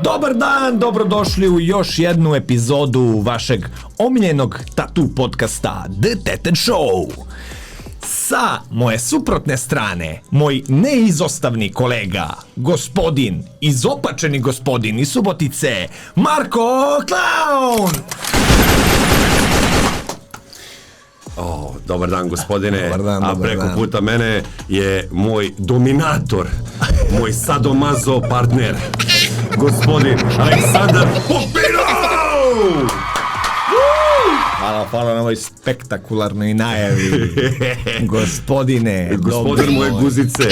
Dobar dan, dobrodošli u još jednu epizodu vašeg omiljenog tatu podcasta The Teten Show. Sa moje suprotne strane, moj neizostavni kolega, gospodin, izopačeni gospodin iz Subotice, Marko Klaun! Dobar dan, gospodine. Dobar dan, a preko puta mene je moj dominator, moj sadomazo partner, gospodin Aleksandar Popinov! Hvala na ovoj spektakularnoj najavi, gospodine. Gospodin moje guzice.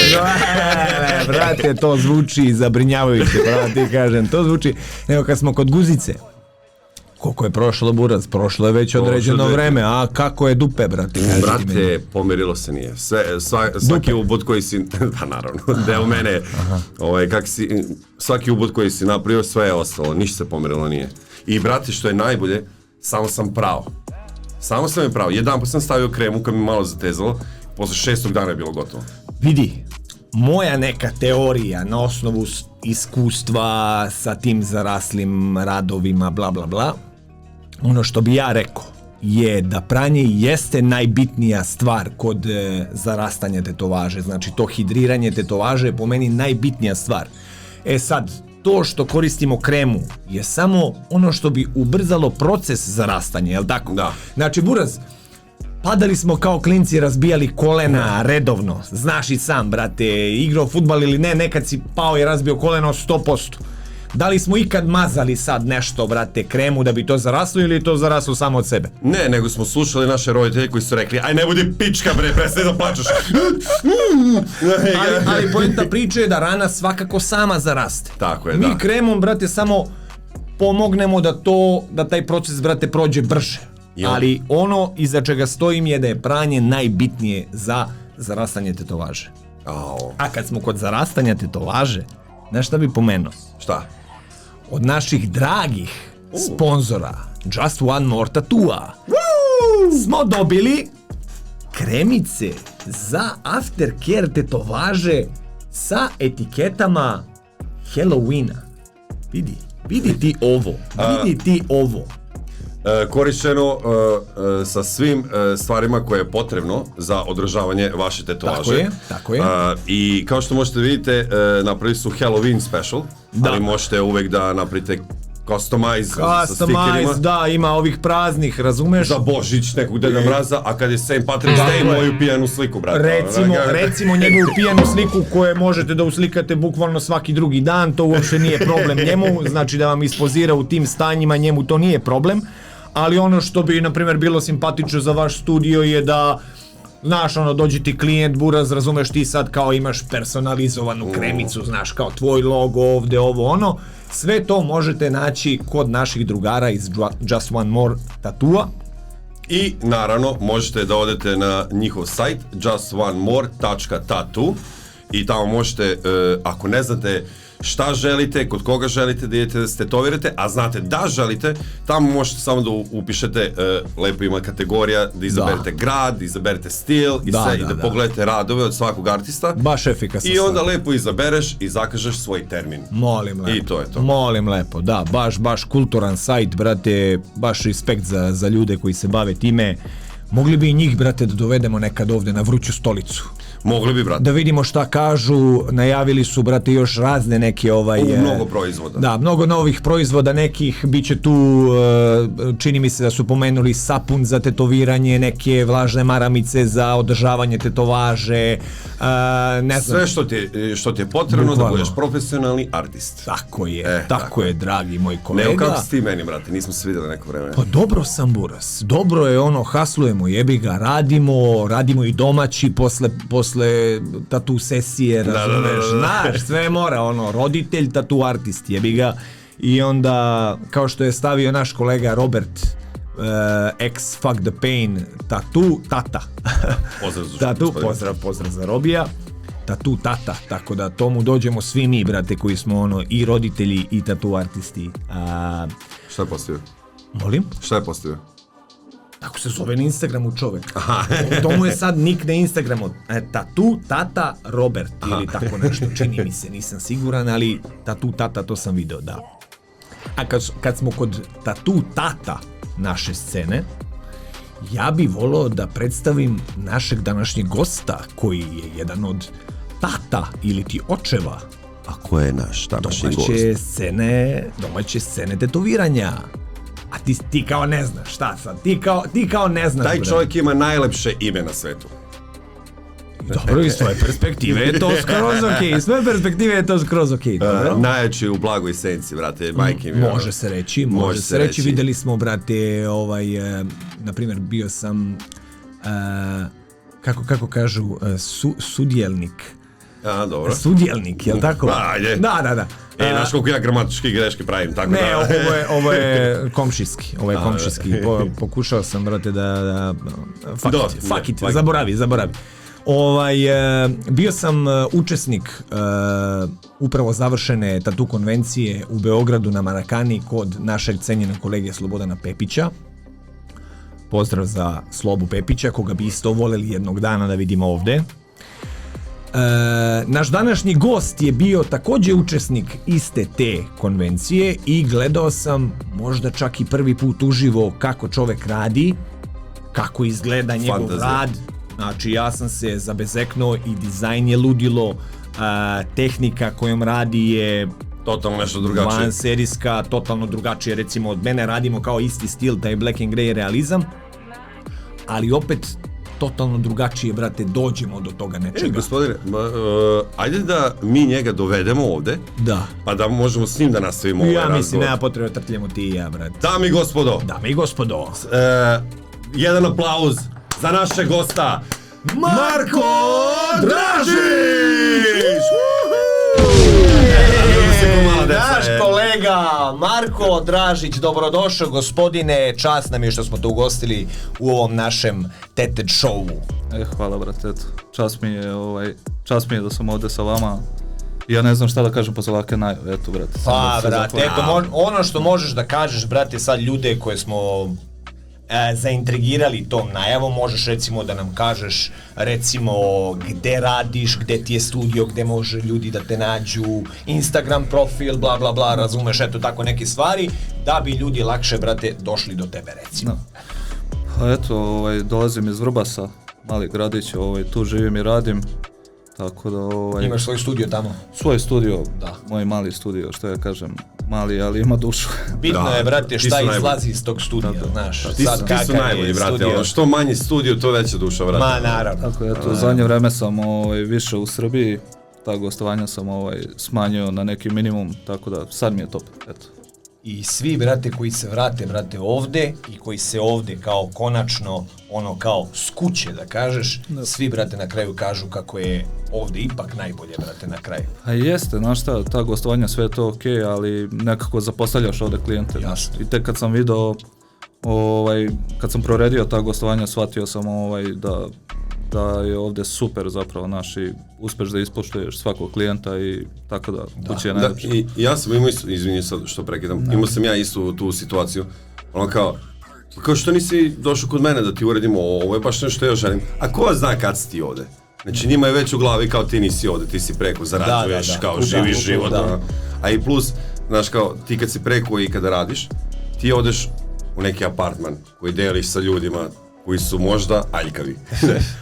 Brate, to zvuči zabrinjavajuće, pravo ti kažem, to zvuči, nego kad smo kod guzice. Koliko je prošlo, Buraz? Prošlo je već određeno vreme, a kako je dupe, brate? Brate, pomerilo se nije. Svaki ubod koji si, da naravno, deo mene, svaki ubod koji si napravio, sve je ostalo, ništa se pomerilo nije. I brate, što je najbolje, samo sam pravo. Jedan pa sam stavio kremu kad mi malo zatezalo, posle 6. dana je bilo gotovo. Vidi, moja neka teorija na osnovu iskustva sa tim zaraslim radovima, bla bla bla, ono što bi ja rekao je da pranje jeste najbitnija stvar kod zarastanja tetovaže. Znači to hidriranje tetovaže je po meni najbitnija stvar. E sad, to što koristimo kremu je samo ono što bi ubrzalo proces zarastanja, jel tako? Da. Znači, Buraz, padali smo kao klinci, razbijali kolena redovno. Znaš i sam, brate, igrao fudbal ili ne, nekad si pao i razbio koleno 100%. Da li smo ikad mazali sad nešto, brate, kremu da bi to zaraslo ili je to zaraslo samo od sebe? Ne, nego smo slušali naše roditelje koji su rekli, aj ne budi pička bre, prestaje da plačeš. ali poenta priče je da rana svakako sama zaraste. Tako je, Mi da. kremom, brate, samo pomognemo da taj proces, brate, prođe brže. Ali ono iza čega stojim je da je pranje najbitnije za zarastanje tetovaže. A kad smo kod zarastanja tetovaže, znaš šta bi pomenuo? Šta? Od naših dragih sponzora Just One More Tattoo-a smo dobili kremice za aftercare tetovaže sa etiketama Halloweena. Vidi ti ovo. Korišćeno sa svim stvarima koje je potrebno za održavanje vaše tetovaže. Tako je. I kao što možete vidite, napravili su Halloween special, ali možete uvek da napravite customize sa stikerima. Da, ima ovih praznih, razumeš? Za Božić nekog Deda Mraza, a kad je St. Patrick's Day, moju pijanu sliku, brate. Recimo njegovu pijanu sliku koju možete da uslikate bukvalno svaki drugi dan, to uopšte nije problem njemu, znači da vam ispozira u tim stanjima, njemu to nije problem, ali ono što bi, na primjer, bilo simpatično za vaš studio je da, znaš, dođe ti klijent, Buraz, razumeš, ti sad kao imaš personalizovanu kremicu, znaš, kao tvoj logo ovde, ovo, ono. Sve to možete naći kod naših drugara iz Just One More Tattoo-a. I naravno možete da odete na njihov sajt justonemore.tattoo i tamo možete, ako ne znate šta želite, kod koga želite da idete da se tetovirate, a znate da želite, tamo možete samo da upišete, lepo ima kategorija, da izaberete grad, da izaberete stil i da pogledate radove od svakog artista. Baš efikasno. I onda lepo izabereš i zakažeš svoj termin. Molim lepo. I to je to. Molim lepo, da, baš kulturan sajt, brate, baš respekt za ljude koji se bave time. Mogli bi i njih, brate, da dovedemo nekad ovde na vruću stolicu. Mogli bi, brate. Da vidimo šta kažu, najavili su, brate, još razne neke mnogo proizvoda. Da, mnogo novih proizvoda nekih, bit će tu, čini mi se da su pomenuli sapun za tetoviranje, neke vlažne maramice za održavanje tetovaže, ne znam. Sve što ti je potrebno da budeš profesionalni artist. Tako je, dragi moj kolega. Neo, kako si ti meni, brate, nismo se vidjeli neko vreme. Pa dobro sam, Buras, dobro je haslujemo, jebi ga, radimo i domaći posle tatu sesije, razumeš, znaš, sve mora, roditelj, tatu artist, jebi ga, i onda, kao što je stavio naš kolega Robert, ex Fuck the Pain, tata. Pozdrav za Robija. Tatu tata, tako da tomu dođemo svi mi, brate, koji smo i roditelji i tatu artisti. Šta je postavio? Molim? Šta je postavio? Tako se zove na Instagramu čovek. To mu je sad nick na Instagramu. Tatu tata Robert ili tako nešto. Čini mi se, nisam siguran, ali tatu tata to sam video, da. A kad smo kod tatu tata naše scene, ja bi volao da predstavim našeg današnjeg gosta, koji je jedan od tata ili ti očeva A ko je naš današnji gost? domaće scene tetoviranja. A ti kao ne znaš, šta sad? Ti kao ne znaš. Taj bre. čovjek ima najlepše ime na svetu. Dobro, iz svoje perspektive je to skroz okej. Iz svoje perspektive je to skroz okej. Dobro. Najjači u blagoj senci, brate, majke mi. Može se reći, može se reći. Videli smo, brate, na primjer, bio sam, kako kažu, sudjelnik. A, dobro. Sudjelnik, jel tako? Ajde. Da. Znaš koliko ja gramatički greške pravim, tako Ne, da... ovo je komšijski. Pokušao sam, brate, da fuck it, zaboravi. Bio sam učesnik upravo završene tatu konvencije u Beogradu na Marakani kod našeg cenjenog kolege Slobodana Pepića. Pozdrav za Slobu Pepića, koga bi isto voljeli jednog dana da vidimo ovde. Naš današnji gost je bio također učesnik iste te konvencije i gledao sam možda čak i prvi put uživo kako čovek radi, kako izgleda njegov rad. Znači ja sam se zabezeknuo i dizajn je ludilo, tehnika kojom radi je totalno nešto drugačije. Vanserijska, totalno drugačije. Recimo od mene radimo kao isti stil, taj black and grey realizam, ali opet totalno drugačije, brate, dođemo do toga nečega. Gospodine, ajde da mi njega dovedemo ovde, da, pa da možemo s njim da nastavimo ovaj razgovor. Ja mislim, nema potrebe da trtljamo ti i ja, brate. Dame i gospodo, jedan aplauz za našeg gosta, Marko Dražić! Naš kolega Marko Dražić, dobrodošao gospodine, čast nam je što smo te ugostili u ovom našem TED showu. Hvala brate, eto, čast mi je da sam ovdje sa vama. Ja ne znam šta da kažem posle ovake najave, eto brate. Pa brate, eto, ono što možeš da kažeš, brate, sad ljude koje smo zaintrigirali tom najavom, možeš recimo da nam kažeš recimo gde radiš, gde ti je studio, gde može ljudi da te nađu, Instagram profil, bla bla bla, razumeš, eto tako neke stvari, da bi ljudi lakše, brate, došli do tebe recimo. Pa eto, dolazim iz Vrbasa, mali gradić, tu živim i radim, tako da Imaš svoj studio tamo? Svoj studio, da. Moj mali studio, što ja kažem, mali, ali ima dušu. Bitno je, brate, šta izlazi iz tog studija, znaš. Ti su najbolji, brate, ono, što manji studio, to veća duša, brate. Ma, naravno. Tako, eto, zadnje vreme sam više u Srbiji, ta gostovanja sam smanjio na neki minimum, tako da sad mi je top, eto. I svi, brate, koji se vrate, brate, ovde i koji se ovde kao konačno, ono kao s kuće, da kažeš, svi, brate, na kraju kažu kako je ovde ipak najbolje, brate, na kraju. A jeste, znaš šta, ta gostovanja sve je to okej, ali nekako zapostavljaš ovde klijente. Jasno. I tek kad sam video, kad sam proredio ta gostovanja, shvatio sam da je ovde super zapravo i uspeš da ispoštuješ svakog klijenta i tako da kući je najlepše. Ja sam imao isto, izvini sad što prekidam, imao sam ja istu tu situaciju, ono kao što nisi došao kod mene da ti uredimo ovo je baš nešto ja želim, a ko zna kad si ti ovde? Znači njima je već u glavi kao ti nisi ovde, ti si preko, zarađuješ, kao živiš život, a i plus, znaš kao ti kad si preko i kada radiš, ti odeš u neki apartman koji deliš sa ljudima koji su možda aljkavi.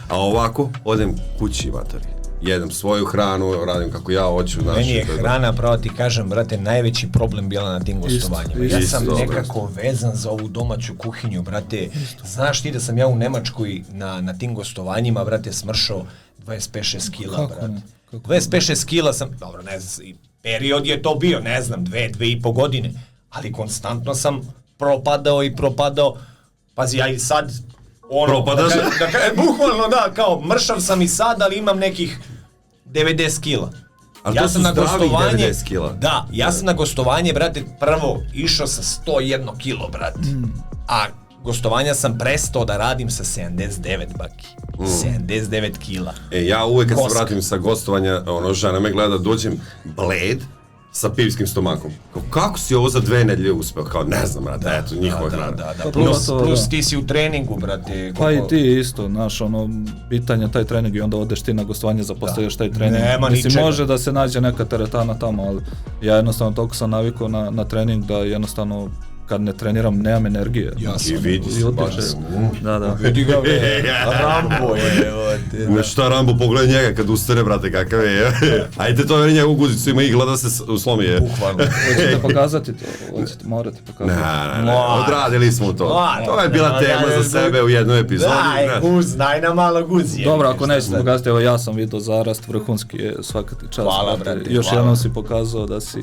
A ovako, odem kući, matori. Jedem svoju hranu, radim kako ja hoću. Meni je hrana, pravo ti kažem, brate, najveći problem bila na tim gostovanjima. Ja sam nekako vezan za ovu domaću kuhinju, brate. Znaš ti da sam ja u Nemačkoj na tim gostovanjima, brate, smršao 25-6 kila, brate. 25-6 kila sam, dobro, ne znam, period je to bio, ne znam, 2,5 godine, ali konstantno sam propadao. Pazi, ja i sad propadaš? Bukvalno da, kao mršav sam i sad, ali imam nekih 90 kila. Ali ja to su zdravih 90 kila. Da, ja sam na gostovanje, brate, prvo išao sa 101 kilo, brate. A gostovanja sam prestao da radim sa 79, baki. 79 kila. Ja uvek kad se vratim sa gostovanja, žena me gleda, dođem bled, sa pivskim stomakom. Kao, kako si ovo za 2 nedelje uspeo? Kao, ne znam, brate, eto, njihova hrana. Da. Plus ti si u treningu, brate. Pa i ti isto, znaš, ono, pitanje taj trening i onda odeš ti na gostovanje, zapostavljaš taj trening. Nema Mislim, ničega. može da se nađe neka teretana tamo, ali ja jednostavno toliko sam navikao na trening da jednostavno kad ne treniram nemam energije. I vidi se, baš. Da. Vidi ga, Rambo je. Ne šta Rambo, pogledaj njega kad ustane, brate, kakav je. Ajde to veri njegovu guzicu, ima igla da se slomi. Bukvalno. Hoćete pokazati to? Morate pokazati. Ne, odradili smo to. To je bila tema za sebe u jednoj epizodi. Daj na malo guzi. Dobro, ako nećete pokazati, evo ja sam vidio zarast, vrhunski je, svaka ti čast. Hvala, brate. Još jednom si pokazao da si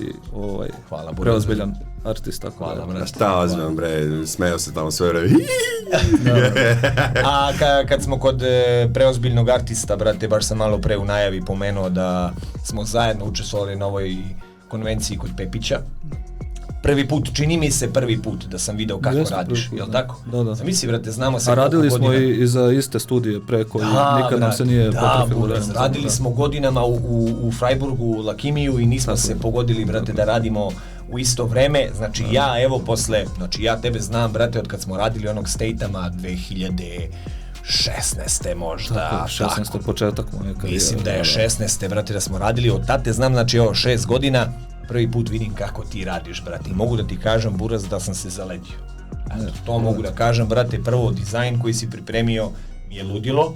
preozbiljan artista. Hvala, brate. Šta ozbiljam, bre, smeo se tamo sve vreme. A kad smo kod preozbiljnog artista, brate, baš sam malo pre u najavi pomenuo da smo zajedno učestvovali na ovoj konvenciji kod Pepića. Prvi put, čini mi se prvi put da sam video kako radiš, jel tako? Da. Zamisli, brate, znamo se a radili koliko smo godina. i za iste studije preko i nikad nam se nije potrefilo. Radili smo godinama u Freiburgu, Lakimiju i nismo se pogodili, brate, da radimo u isto vreme. Znači ja, evo posle, znači ja tebe znam, brate, od kad smo radili onog Statama 2016. možda. Tako, 16. početak moje karijere. Mislim da je 16. brate da smo radili, od tate znam, znači evo 6 godina, prvi put vidim kako ti radiš, brate, i mogu da ti kažem, Buraz, da sam se zaledio. Eto, to mogu da kažem, brate, prvo dizajn koji si pripremio mi je ludilo.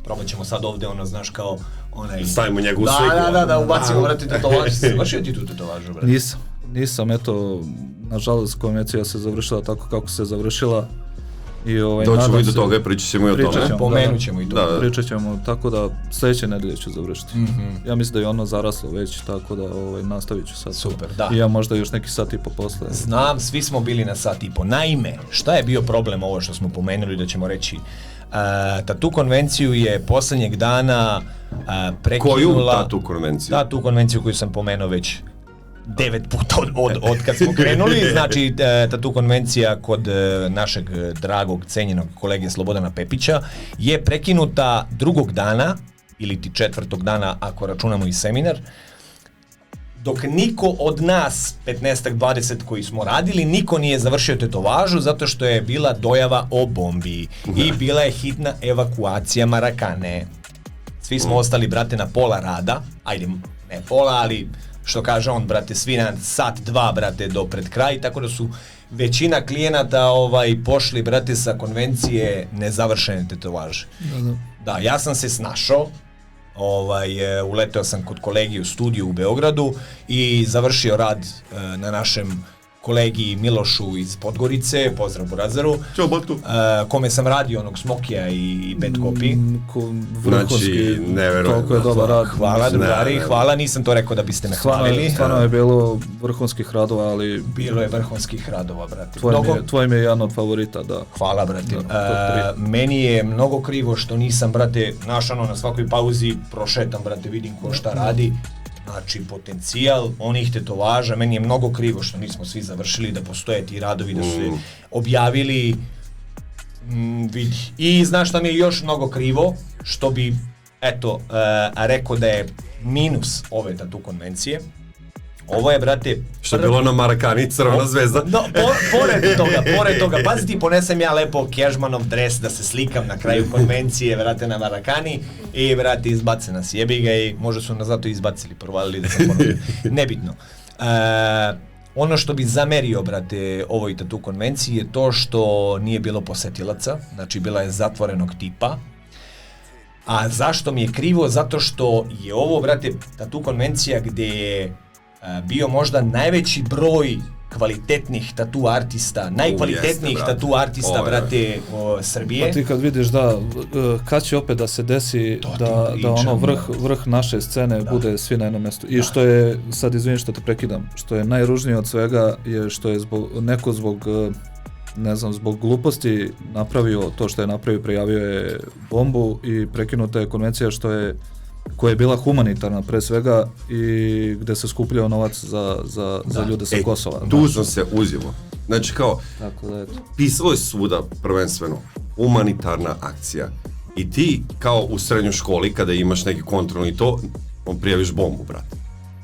Probat ćemo sad ovde, ono, znaš, kao onaj... Stavimo njegovu sliku. Da, ubacimo, brate, tetovaž. Si završio ti tu tetovažu, brate? Nisam, eto, nažalost, konvencija se završila tako kako se završila. Doćemo i do toga, pričat ćemo i o tome. Pomenut ćemo i to. Pričat ćemo, tako da sljedeće nedelje ću završiti. Ja mislim da je ono zaraslo već, tako da nastavit ću sad. Super, da. I ja možda još neki sat i po posle. Znam, svi smo bili na sat i po. Naime, šta je bio problem ovo što smo pomenuli da ćemo reći? Tatu konvenciju je posljednjeg dana prekinula... Koju tatu konvenciju? Tatu konvenciju koju sam pomenuo već 9 puta od kad smo krenuli, znači tatu konvencija kod našeg dragog, cenjenog kolege Slobodana Pepića je prekinuta drugog dana, ili ti 4. dana ako računamo i seminar, dok niko od nas, 15-20 koji smo radili, niko nije završio tetovažu zato što je bila dojava o bombi i bila je hitna evakuacija Marakane. Svi smo ostali, brate, na pola rada, ajde, ne pola, ali što kaže on, brate, svi na sat, 2, brate, do pred kraj, tako da su većina klijenata pošli, brate, sa konvencije nezavršene tetovaže. Da, ja sam se snašao, uleteo sam kod kolegi u studiju u Beogradu i završio rad na našem kolegi Milošu iz Podgorice, pozdrav Burazaru, kome sam radio onog Smokija i Bad Copy. Znači, toliko je dobar rad. Hvala drugari, hvala, nisam to rekao da biste me hvalili. Stvarno je bilo vrhunskih radova, ali... Bilo je vrhunskih radova, brate. Tvoj mi je jedan od favorita, da. Hvala, brate. Meni je mnogo krivo što nisam, brate, na svakoj pauzi prošetam, brate, vidim ko šta radi. Znači, potencijal onih tetovaža, meni je mnogo krivo što nismo svi završili, da postoje ti radovi, da su se objavili, vidi. I znaš šta mi je još mnogo krivo, što bi, eto, rekao da je minus ove tatu konvencije. Ovo je, brate... Što je bilo na Marakani, crvena zvezda. No, pored toga, pazi ti, ponesem ja lepo Kežmanov dres da se slikam na kraju konvencije, brate, na Marakani i, brate, izbace nas, jebi ga i možda su nas zato izbacili, provalili da sam ponovio. Nebitno. Ono što bi zamerio, brate, ovoj tatu konvenciji je to što nije bilo posetilaca, znači bila je zatvorenog tipa. A zašto mi je krivo? Zato što je ovo, brate, tatu konvencija gdje je bio možda najveći broj kvalitetnih tatu artista, najkvalitetnijih tatu artista, brate, Srbije. Pa ti kad vidiš kad će opet da se desi da ono vrh naše scene bude svi na jednom mjestu. I što je, sad izvini što te prekidam, što je najružnije od svega je što je neko zbog gluposti napravio to što je napravio, prijavio je bombu i prekinuta je konvencija koja je bila humanitarna pre svega i gde se skupljao novac za ljude sa Kosova. Tu sam se uzimo. Znači kao, pisalo je svuda prvenstveno humanitarna akcija i ti kao u srednjoj školi kada imaš neki kontrol i to, prijaviš bombu, brate.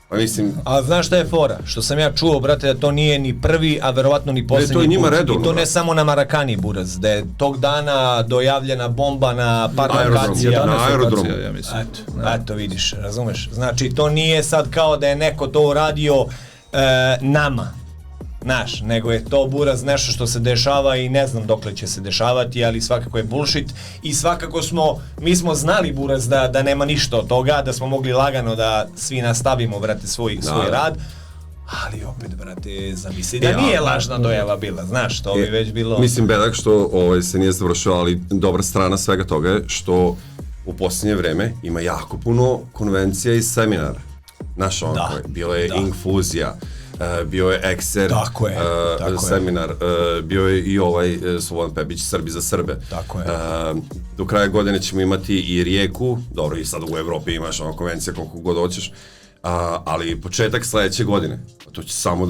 Pa mislim, A znaš šta je fora? Što sam ja čuo, brate, da to nije ni prvi, a verovatno ni posljednji to je njima put. redovno, I to ne brate. samo na Marakani, buraz, da je tog dana dojavljena bomba na par lokacija. Na aerodromu. Ja mislim. Eto, vidiš, razumeš? Znači, to nije sad kao da je neko to uradio nama, znaš, nego je to buraz nešto što se dešava i ne znam dokle će se dešavati, ali svakako je bullshit i svakako mi smo znali buraz da nema ništa od toga, da smo mogli lagano da svi nastavimo, brate, svoj rad, ali opet, brate, zamisli da nije lažna dojava bila, znaš, to bi već bilo... Mislim, bedak što se nije završilo, ali dobra strana svega toga je što u posljednje vreme ima jako puno konvencija i seminara. Znaš, bilo je Infuzija, bio je Ekser, seminar, bio je i Slobodan Pebić, Srbi za Srbe. Tako je. Do kraja godine ćemo imati i Rijeku, dobro i sad u Evropi imaš konvencija koliko god hoćeš, ali početak sledeće godine, to će samo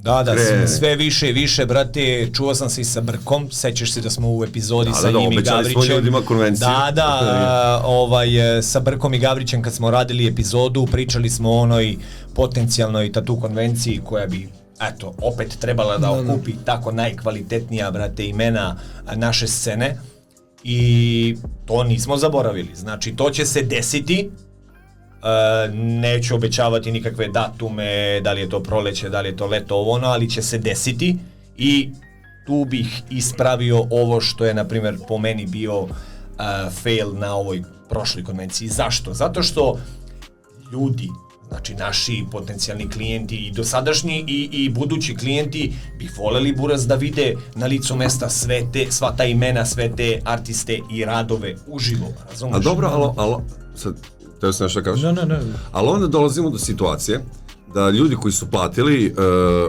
da krene. Sve više i više, brate, čuo sam se i sa Brkom, sećaš se da smo u epizodi sa njim i obećali Gavrićem. smo ljudima konvenciju. Sa Brkom i Gavrićem kad smo radili epizodu, pričali smo o onoj potencijalnoj tatu konvenciji koja bi, eto, opet trebala da okupi tako najkvalitetnija, brate, imena naše scene i to nismo zaboravili. Znači, to će se desiti. Neću obećavati nikakve datume, da li je to proleće, da li je to leto, ali će se desiti i tu bih ispravio ovo što je, na primjer, po meni bio fail na ovoj prošloj konvenciji. Zašto? Zato što ljudi, znači naši potencijalni klijenti i dosadašnji i budući klijenti bi voljeli buraz da vide na licu mesta sva ta imena, sve te artiste i radove uživo, razumiješ? A dobro, ali sad, teo sam nešto kažeš? Ne. Ali onda dolazimo do situacije da ljudi koji su platili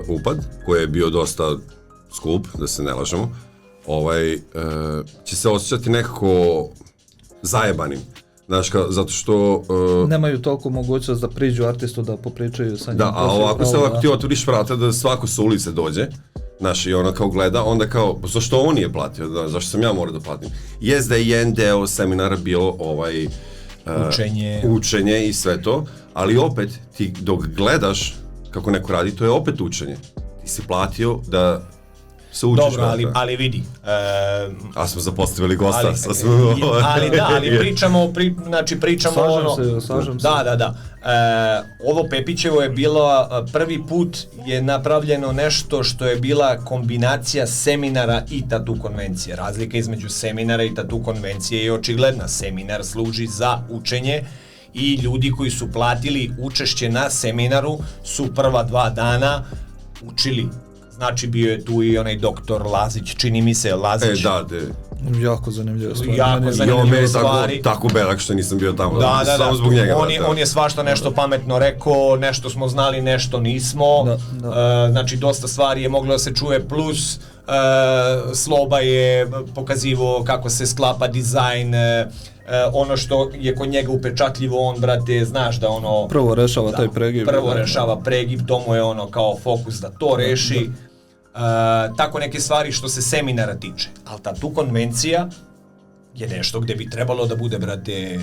upad, koji je bio dosta skup, da se ne lažemo, će se osjećati nekako zajebanim. Znaš, zato što... nemaju toliko mogućnost da priđu artistu da popričaju sa njim. Da, a ovako se ti otvoriš vrata da svako sa ulice dođe, znaš, i ona kao gleda, onda kao, zašto on nije platio, zašto sam ja morao da platim? Jest da je jedan deo seminara bilo učenje i sve to, ali opet ti dok gledaš kako neko radi, to je opet učenje. Ti si platio da se učiš. Dobro, ali vidi. A smo zapostavili gosta. Ali pričamo Slažem se. Da. Ovo Pepićevo je bilo prvi put je napravljeno nešto što je bila kombinacija seminara i tatu konvencije. Razlika između seminara i tatu konvencije je očigledna. Seminar služi za učenje i ljudi koji su platili učešće na seminaru su prva 2 dana učili. Znači bio je tu i onaj doktor Lazić, čini mi se Lazić. Jako zanimljivo stvari. Stvari. Tako bedak što nisam bio tamo. Samo zbog njega. On je svašta nešto pametno rekao, nešto smo znali, nešto nismo. Znači dosta stvari je moglo da se čuje, plus Sloba je pokazivao kako se sklapa dizajn, ono što je kod njega upečatljivo, on, brate, znaš da ono... Prvo rešava taj pregib. Rešava pregib, to mu je ono kao fokus da to reši. Tako neke stvari što se seminara tiče. Ali tu konvencija je nešto gde bi trebalo da bude, brate,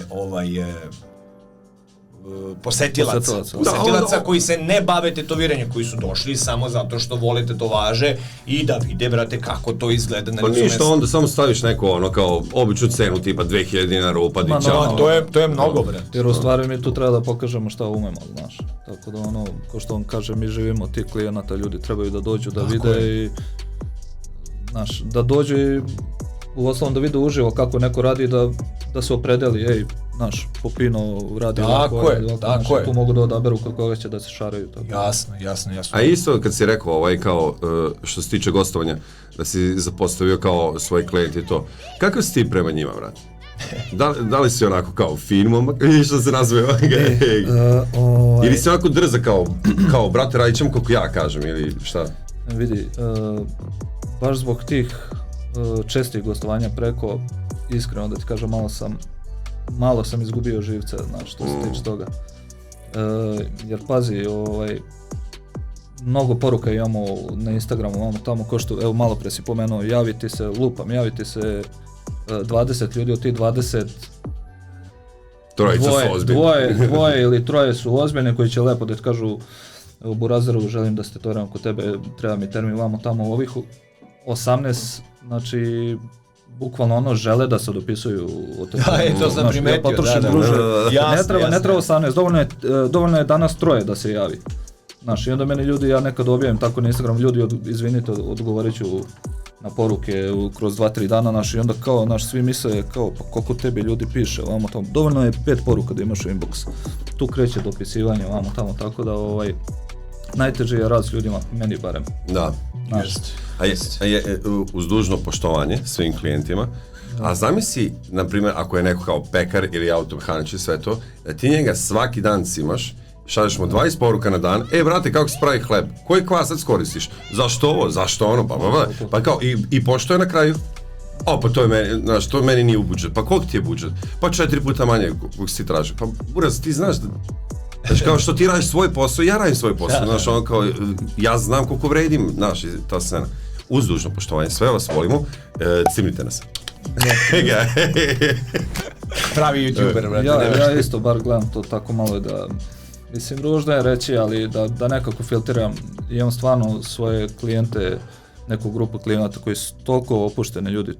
posetilaca koji se ne bave tetoviranjem, koji su došli samo zato što vole tetovaže i da vide, brate, kako to izgleda na licu mesta. Pa ništa, onda samo staviš neko kao običnu cenu tipa 2000 dinara upad i ćao. To je mnogo, brate. Jer u stvari mi tu treba da pokažemo šta umemo, znaš. Tako da ko što on kaže, mi živimo ti klijenata, ljudi trebaju da dođu da vide i znaš, da dođu i u osnovu da vide uživo kako neko radi, da se opredeli, znaš, Popino radi tako je. Tu mogu da odaberu kod koga će da se šaraju. Jasno. A isto kad si rekao kao što se tiče gostovanja, da si zapostavio kao svoj klijent i to, kakav si ti prema njima, brate? Da li si onako kao fin momak, što se nazove ili si onako drza kao brate, radit ćemo kako ja kažem ili šta? Vidi, baš zbog tih čestih gostovanja preko, iskreno da ti kažem, malo sam izgubio živce, znači, što se tiče toga. Jer pazi, mnogo poruka imamo na Instagramu, imamo tamo ko što, evo malo pre si pomenuo, javiti se 20 ljudi, od tih 20 Trojica su ozbiljni. Dvoje ili troje su ozbiljni koji će lepo da ti kažu u Burazeru želim da se tetoviram kod tebe, treba mi termin vamo tamo ovih 18, znači bukvalno ono žele da se dopisuju o Da, to sam primetio, ne treba 18, dovoljno je danas troje da se javi. Znaš, i onda meni ljudi, ja nekad objavim tako na Instagram, ljudi izvinite, odgovorit ću na poruke kroz 2-3 dana, naš, i onda kao, naš, svi misle kao, pa koliko tebi ljudi piše, ovamo tamo, dovoljno je 5 poruka da imaš u inbox, tu kreće dopisivanje, ovamo tamo, tako da, najteže je rad s ljudima, meni barem. Da. A je uz dužno poštovanje svim klijentima, a zamisli, na primjer, ako je neko kao pekar ili automehanič i sve to, da ti njega svaki dan cimaš, šalješ mu 20 poruka na dan, brate, kako se pravi hleb, koji kvasac koristiš, zašto ovo, zašto ono, pa kao, i pošto je na kraju, pa to je meni, znaš, to meni nije u budžet, pa koliko ti je budžet, pa 4 puta manje koliko si traži, pa buraz, ti znaš da, znaš, kao što ti radiš svoj posao, ja radim svoj posao, znaš, ono kao, ja znam koliko vredim, znaš, ta scena, uz dužno poštovanje, sve vas volimo, cimnite nas. Pravi YouTuber, brate. Ja isto bar gledam to tako malo da, mislim, ružno je reći, ali da nekako filtriram, imam stvarno svoje klijente, neku grupu klijenata koji su toliko opušteni ljudi,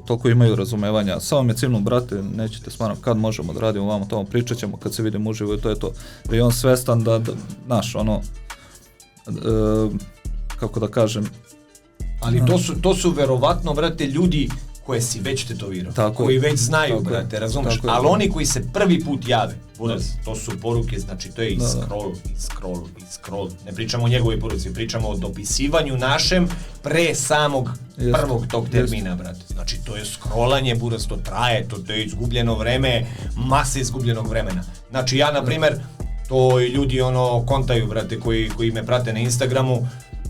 toliko imaju razumevanja, samo me cimnu, brate, nećete smaram, kad možemo da radimo vamo tamo, pričat ćemo kad se vidimo uživo i to je to. I on svestan da znaš, ono, kako da kažem. Ali to su verovatno, brate, ljudi koje si već tetovirao, koji već znaju, brate, razumeš, ali oni koji se prvi put jave, to su poruke, znači to je i scroll, ne pričamo o njegovoj poruci, pričamo o dopisivanju našem pre samog prvog tog termina, brate, znači to je scrollanje, buraz, to traje, to je izgubljeno vreme, masa izgubljenog vremena, znači ja, na primer, to i ljudi kontaju, brate, koji me prate na Instagramu,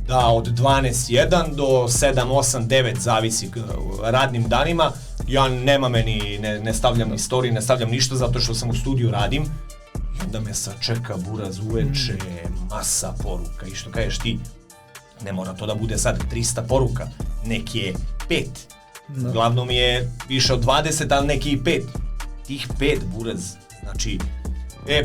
da od 12.1 do 7.8.9 zavisi radnim danima, ja ne stavljam ni story, ne stavljam ništa zato što sam u studiju radim i onda me sačeka buraz uveče, masa poruka i što kažeš ti, ne mora to da bude sad 300 poruka, neki je 5, glavno mi je više od 20, ali neki i 5, tih 5 buraz, znači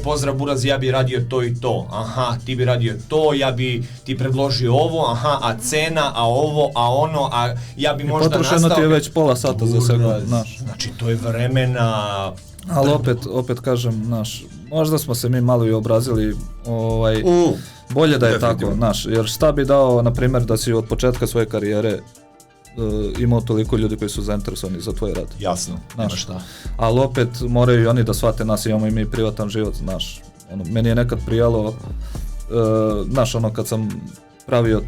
pozdrav buraz, ja bi radio to i to, aha, ti bi radio to, ja bi ti predložio ovo, aha, a cena, a ovo, a ono, a ja bi možda nastao... Potrošeno ti je već pola sata za sekund, znaš. Znači, to je vremena... Ali opet kažem, znaš, možda smo se mi malo i obrazili, bolje da je tako, znaš, jer šta bi dao, na primjer, da si od početka svoje karijere imao toliko ljudi koji su zainteresovani za tvoj rad. Jasno, nema šta. Ali opet moraju i oni da shvate nas, imamo i mi privatan život, znaš. Meni je nekad prijalo, znaš, kad sam pravio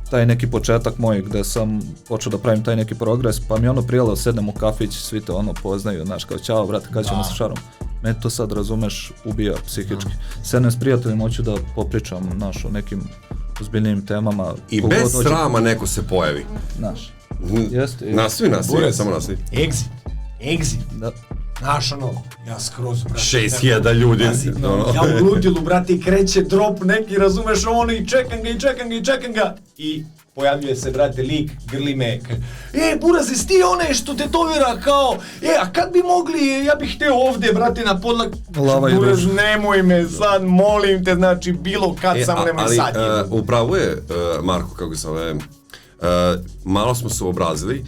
taj neki početak moj gde sam počeo da pravim taj neki progres, pa mi prijelo, sednem u kafić, svi te poznaju, znaš, kao čao brate, kad ćemo sa šarom. Mene to sad, razumeš, ubija psihički. Sednem s prijateljima, hoću da popričam, znaš, o nekim ozbiljnim temama. I bez srama neko se pojavi. Znaš. Nasvi, samo nasvi. Exit. Da. Znaš, ja skroz, brate. 6.000 ljudi. Ja u ludilu, brate, i kreće drop neki, razumeš, i čekam ga. I pojavljuje se, brate, lik, grli me. Buraz, jesi ti onaj što tetovira kao, a kad bi mogli, ja bih hteo ovdje, brate, na podlag. Buraz, nemoj me sad, molim te, znači, bilo kad, samo nemoj sad. Upravo je, Marko, kako se zove, malo smo se obrazili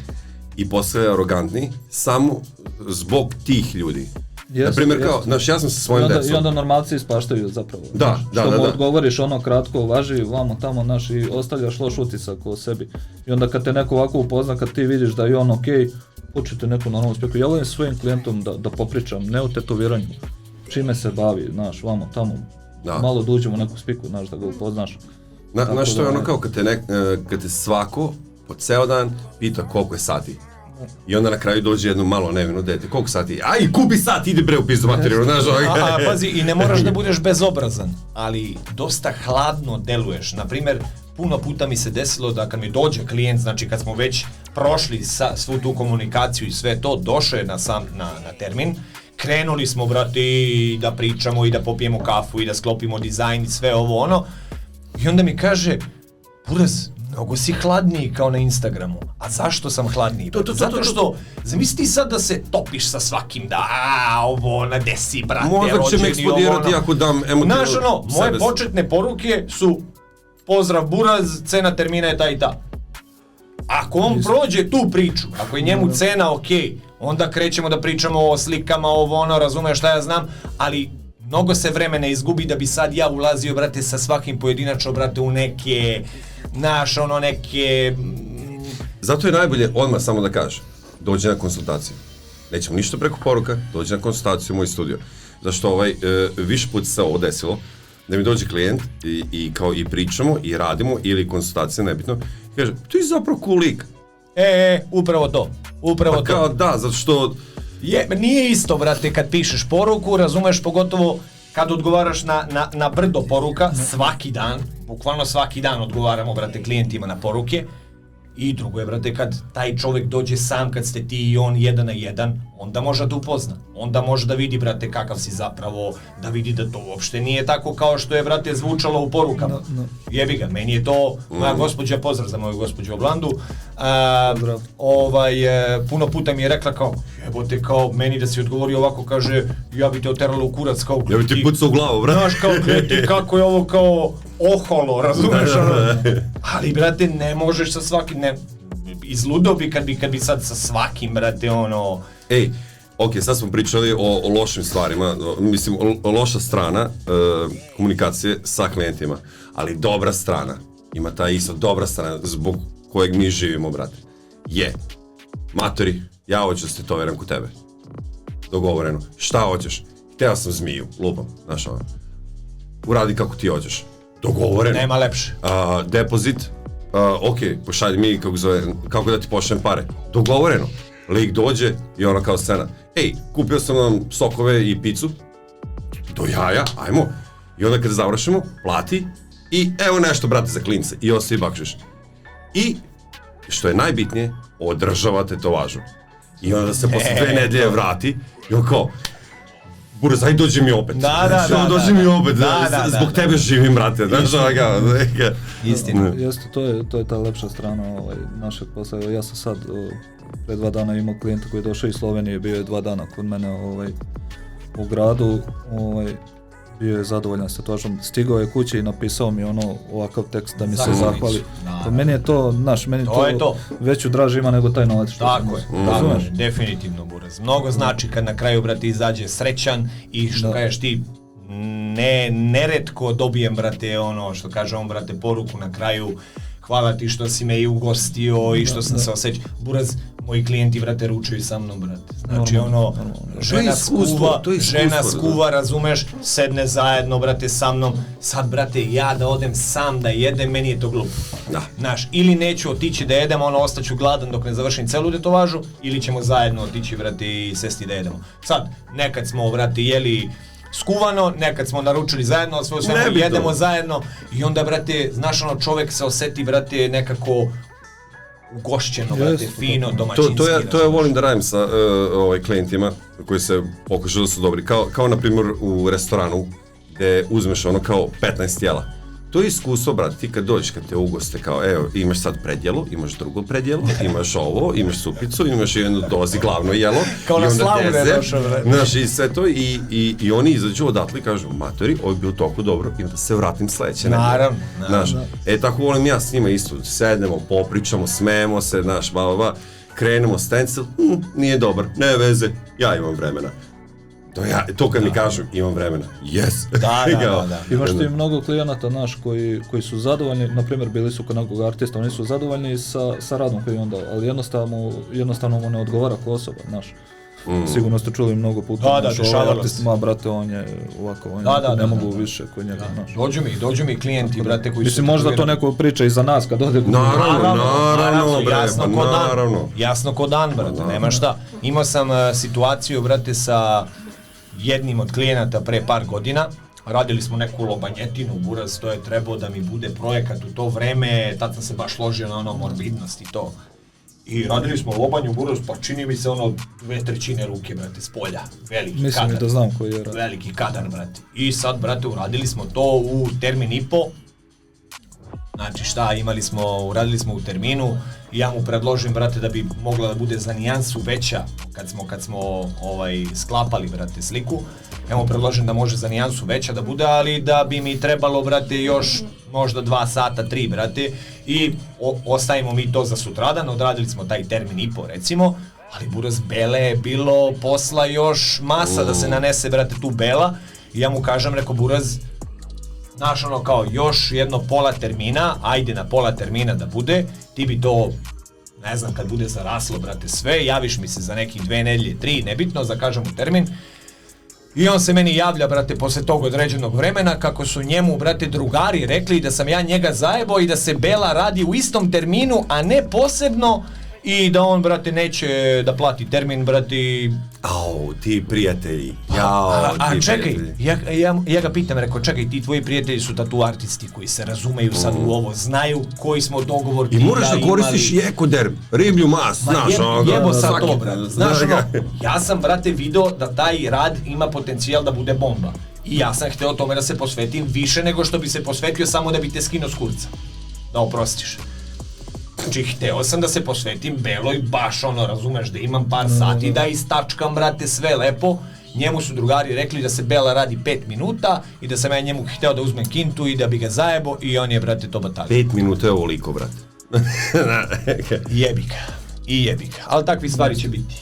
i postali arogantni samo zbog tih ljudi. Na primjer, kao, znaš, ja sam sa svojim decom. I onda normalci ispaštaju zapravo. Da. Što mu odgovoriš kratko, važi, vamo tamo, znaš, i ostavljaš loš utisak o sebi. I onda kad te neko ovako upozna, kad ti vidiš da je on okej, počete neku normalnu speku. Ja volim svojim klijentom da popričam, ne o tetoviranju, čime se bavi, znaš, vamo tamo, malo da uđemo u neku spiku, znaš, da ga upoznaš. Znaš, to je kao kad te svako po ceo dan pita koliko je sati. I onda na kraju dođe jedno malo nevino dete, koliko sati? Aj, kupi sat, ide bre u pizdu materiju, znaš. Pazi, i ne moraš da budeš bezobrazan, ali dosta hladno deluješ. Naprimjer, puno puta mi se desilo da kad mi dođe klijent, znači kad smo već prošli svu tu komunikaciju i sve to, došao je na termin, krenuli smo, brate, da pričamo i da popijemo kafu i da sklopimo dizajn i sve ovo I onda mi kaže, buraz, mnogo si hladniji kao na Instagramu. A zašto sam hladniji? Zato što, zamisli sad da se topiš sa svakim, da ovo na desi, brate, možda će me rođeni, eksplodirati ako dam emotivno znaš ono, moje početne poruke su pozdrav buraz, cena termina je ta i ta. Ako on prođe tu priču, ako je njemu cena okej, onda krećemo da pričamo o slikama, ovo ono, razumeš šta ja znam, ali mnogo se vremena izgubi da bi sad ja ulazio, brate, sa svakim pojedinačno, brate, u neke, naš, ono, neke... Zato je najbolje odmah samo da kaže, dođe na konsultaciju. Nećemo ništa preko poruka, dođe na konsultaciju u moj studio. Zašto više put se ovo desilo, da mi dođe klijent i kao i pričamo i radimo ili konsultacija, nebitno, kaže, ti si zapravo cool lik. Upravo to. Pa kao da, zato što... Nije isto, brate, kad pišeš poruku, razumeš, pogotovo kad odgovaraš na brdo poruka, svaki dan, bukvalno svaki dan odgovaramo, brate, klijentima na poruke. I drugo je, brate, kad taj čovjek dođe sam, kad ste ti i on 1 na 1, onda može da upozna. Onda može da vidi, brate, kakav si zapravo, da vidi da to uopšte nije tako kao što je, brate, zvučalo u porukama. Jebi ga, meni je to, moja gospođa, pozdrav za moju gospođu Oblandu, puno puta mi je rekla kao, jebote, kao, meni da si odgovorio ovako, kaže, ja bi te oterala u kurac, kao... Ja bi ti pucao u glavu, brate. Znaš, kao, kako je ovo, kao, oholo, razumeš, ono? Ali, brate, ne možeš sa svakim, izludo bi kad bi sad sa svakim, brate, ono... Ej, ok, sad smo pričali o lošim stvarima, mislim, loša strana komunikacije sa klijentima, ali dobra strana, ima ta isto dobra strana zbog kojeg mi živimo, brate, je, matori, ja hoću da se tetoviram kod tebe, dogovoreno, šta hoćeš, hteo sam zmiju, lupam, znaš ono, uradi kako ti hoćeš, dogovoreno. Nema lepše. Depozit, ok, pošalj mi kako da ti pošaljem pare, dogovoreno. Lik dođe i ona kao scena, ej, kupio sam vam sokove i picu, do jaja, ajmo. I onda kad završimo, plati i evo nešto, brate, za klince. I ovo svi bakšiš. I, što je najbitnije, održava tetovažu. I onda se posle 2 nedelje vrati i on kao, buraz, aj dođi mi opet. Dođi mi opet, zbog tebe živim, brate. Istina. Jeste, to je ta lepša strana našeg posla. Ja sam sad pre 2 dana imao klijenta koji je došao iz Slovenije, bio je 2 dana kod mene u gradu, bio je zadovoljan s tetovažom. Stigao je kući i napisao mi ovakav tekst da mi se zahvali. Meni je to, meni to veću draž ima nego taj novac što sam uzeo. Tako je, definitivno, buraz. Mnogo znači kad na kraju, brate, izađe srećan i što kažeš ti, neretko dobijem, brate, ono što kaže on, brate, poruku na kraju, hvala ti što si me i ugostio i što sam se osjećao. Buraz, moji klijenti, brate, ručaju sa mnom, brate. Znači, žena skuva, razumeš, sedne zajedno, brate, sa mnom. Sad, brate, ja da odem sam da jedem, meni je to glupo. Znaš, ili neću otići da jedem, ostaću gladan dok ne završim celu tetovažu, ili ćemo zajedno otići, brate, i sesti da jedemo. Sad, nekad smo, brate, jeli skuvano, nekad smo naručili zajedno, sve jedemo zajedno i onda, brate, znaš, čovjek se oseti, brate, nekako ugošćeno, brate, fino, domaćinski. To ja volim da radim sa klijentima koji se pokažu da su dobri, kao na primjer u restoranu gdje uzmeš kao 15 jela. To je iskustvo, brate, ti kad dođeš, kad te ugoste, kao, evo, imaš sad predjelo, imaš drugo predjelo, imaš ovo, imaš supicu, imaš jednu dozi glavno jelo, kao na slavu ne došao, brate. Znaš, i sve to, i oni izađu odatle i kažu, matori, ovo je bilo toliko dobro, i onda se vratim sledeće nedelje. Naravno. Znaš, tako volim ja s njima isto, sednemo, popričamo, smejemo se, znaš, krenemo stencil, nije dobar, ne veze, ja imam vremena. To kad mi kažu, imam vremena. Yes. Da. Imaš ti mnogo klijenata naš koji su zadovoljni, na primjer bili su kod nekog artista, oni su zadovoljni sa radom koji on dao, ali jednostavno mu ne odgovara ko osoba, znaš. Sigurno ste čuli mnogo puta, artistima, brate, on je ovako, ne mogu više kod njega, znaš. Dođu mi klijenti, brate, koji su... Mislim, možda to neko priča i za nas kad ode... Naravno, jasno ko dan, brate, nema šta. Imao sam situaciju, brate, sa jednim od klijenata pre par godina, radili smo neku lobanjetinu, buraz, to je trebao da mi bude projekat u to vreme, tad sam se baš ložio na morbidnost i to. I radili smo lobanju, buraz, pa čini mi se 2/3 ruke, brate, s polja, veliki mislim kadar. Mislim da znam koji je rad. Veliki kadar, brate. I sad, brate, uradili smo to u termin i po. Znači šta, uradili smo u terminu i ja mu predložim, brate, da bi mogla da bude za nijansu veća kad smo sklapali, brate, sliku. Ja mu predložim da može za nijansu veća da bude, ali da bi mi trebalo, brate, još možda 2 sata, 3, brate, i ostavimo mi to za sutradan, odradili smo taj termin i po, recimo, ali buraz bele je bilo posla još masa da se nanese, brate, tu bela, i ja mu kažem, reko, buraz, znaš, ono kao još jedno pola termina, ajde na pola termina da bude, ti bi to, ne znam, kad bude zaraslo, brate, sve, javiš mi se za nekih 2 nedelje, 3, nebitno, zakažem u termin. I on se meni javlja, brate, posle tog određenog vremena, kako su njemu, brate, drugari rekli da sam ja njega zajebao i da se bela radi u istom terminu, a ne posebno, i da on, brate, neće da plati termin, brate. Au, ti prijatelji. A čekaj, ja ga pitam, rekao, čekaj, ti tvoji prijatelji su tatu artisti koji se razumeju sad u ovo, znaju koji smo dogovor i moraš da koristiš i ekoderm, riblju mas, znaš, jebo sad to, brate. Znaš, ja sam, brate, video da taj rad ima potencijal da bude bomba. I ja sam hteo tome da se posvetim više nego što bi se posvetio samo da bi te skinuo s kurca. Da oprostiš. Znači, hteo sam da se posvetim beloj, baš ono, razumeš, da imam par sati, da istačkam, brate, sve lepo. Njemu su drugari rekli da se bela radi 5 minuta i da sam ja njemu hteo da uzmem kintu i da bi ga zajebo i on je, brate, to batalio. 5 minuta je ovoliko, brate. Jebi ga. Ali takvi stvari će biti.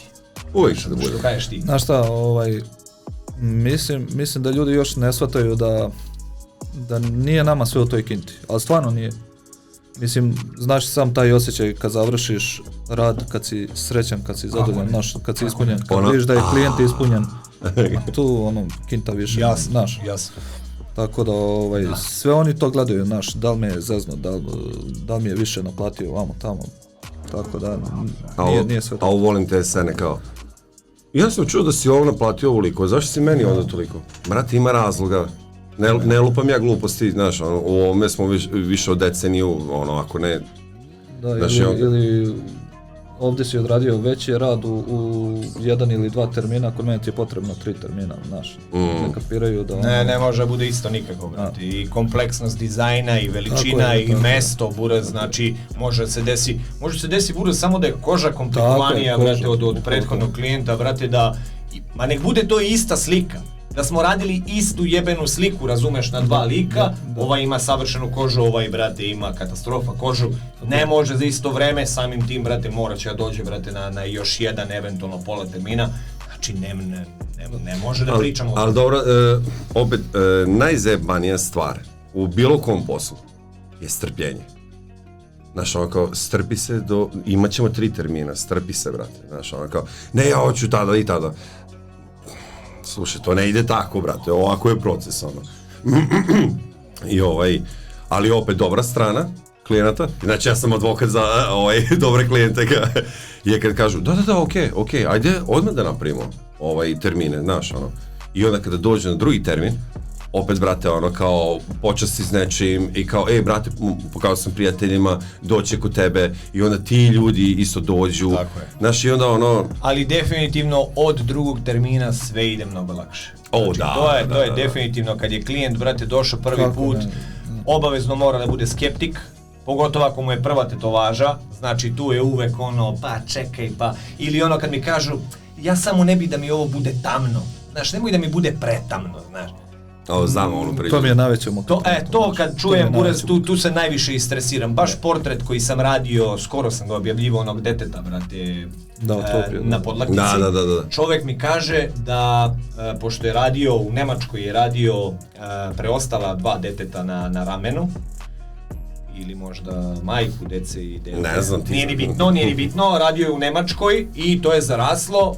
Uvijek će da bude. Što kažeš ti? Znaš šta, mislim da ljudi još ne shvataju da nije nama sve u toj kinti, ali stvarno nije. Mislim, znaš sam taj osjećaj kad završiš rad, kad si srećan, kad si zadovoljan, kad si ispunjen, kad vidiš da je klijent ispunjen, tu kinta više, znaš. Jasno. Tako da sve oni to gledaju, znaš, da li me je zezno, da li mi je više naplatio vamo tamo, tako da nije sve to. A volim te scene kao, ja sam čuo da si ovo naplatio ovoliko, zašto si meni onda toliko? Brate, ima razloga. Ne lupam ja gluposti, znaš, u ovome smo više od deceniju, ako ne... Da, ili ovdje si odradio veći rad u 1 ili 2 termina, kod mene ti je potrebno 3 termina, znaš, ne kapiraju da... Ne može bude isto nikako, brate, i kompleksnost dizajna, i veličina, i mesto, buraz, znači, može se desi, buraz, samo da je koža komplikovanija, brate, od prethodnog klijenta, brate, da, ma nek bude to ista slika. Da smo radili istu jebenu sliku, razumeš, na 2 lika, ovaj ima savršenu kožu, ovaj, brate, ima katastrofa kožu, ne može za isto vreme, samim tim, brate, morat će da dođe, brate, na još jedan, eventualno pola termina, znači ne može da pričamo. Ali dobro, opet, najzajebanija stvar u bilo kom poslu je strpljenje. Znaš, ono kao, strpi se imat ćemo 3 termina, strpi se, brate, znaš, ono kao, ne, ja hoću tada i tada. Slušaj, to ne ide tako, brate, ovako je proces, I ali opet dobra strana klijenata, znači ja sam advokat za dobre klijente, je kad kažu, da, okej, ajde odmah da napravimo termine, znaš, I onda kada dođe na drugi termin, opet, brate, kao počasti s nečim i kao, brate, pokazao sam prijateljima, doći kod tebe i onda ti ljudi isto dođu. Tako je. Znaš, i onda Ali definitivno od drugog termina sve ide mnogo lakše. Znači, to je definitivno, kad je klijent, brate, došao prvi put, obavezno mora da bude skeptik, pogotovo ako mu je prva tetovaža, znači tu je uvek pa čekaj, ili kad mi kažu, ja samo ne bi da mi ovo bude tamno, znaš, nemoj da mi bude pretamno, znaš. To mi je najveće muka. To kad čujem buraz, tu se najviše istresiram. Baš portret koji sam radio, skoro sam ga objavljivao, onog deteta, brate, na podlaktici. Da. Čovek mi kaže da, pošto je radio, u Nemačkoj je radio preostala 2 deteta na ramenu, ili možda majku, dece i dete. Ne znam ti. Nije ni bitno, radio je u Nemačkoj i to je zaraslo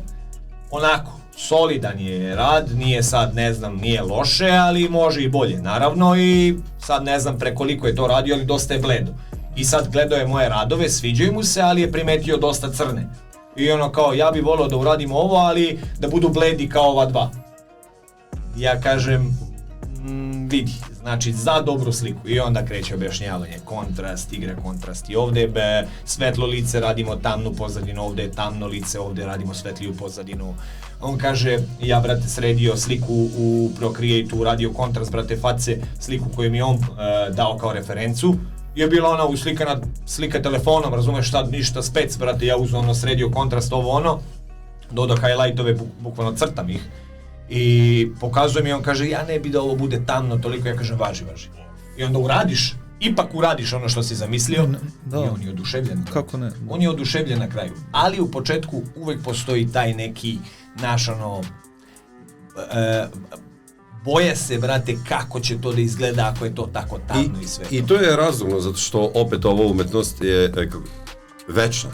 onako. Solidan je rad, nije sad, ne znam, nije loše, ali može i bolje, naravno, i sad ne znam prekoliko je to radio, ali dosta je bledo. I sad gledao je moje radove, sviđaju mu se, ali je primetio dosta crne. I kao, ja bih volio da uradim ovo, ali da budu bledi kao ova 2. Ja kažem, vidi, znači za dobru sliku. I onda kreće objašnjavanje, kontrast, igra kontrast. I ovdje je svetlo lice, radimo tamnu pozadinu, ovdje je tamno lice, ovdje radimo svetliju pozadinu. On kaže, ja, brate, sredio sliku u Procreate-u, radio kontrast, brate, face, sliku koju mi on dao kao referencu. je bila ona uslikana slika telefonom, razumeš, šta ništa spec, brate, ja uzeo ono, sredio kontrast, ovo ono, dodao highlightove, bukvalno crtam ih i pokazujem i on kaže, ja ne bi da ovo bude tamno toliko, ja kažem, važi. I onda ipak uradiš ono što si zamislio da. I on je oduševljen. Kako ne? On je oduševljen na kraju, ali u početku uvek postoji taj neki naš ono, boje se, brate, kako će to da izgleda ako je to tako tamno i sve. I to je razumno, zato što opet ova umetnost je večna.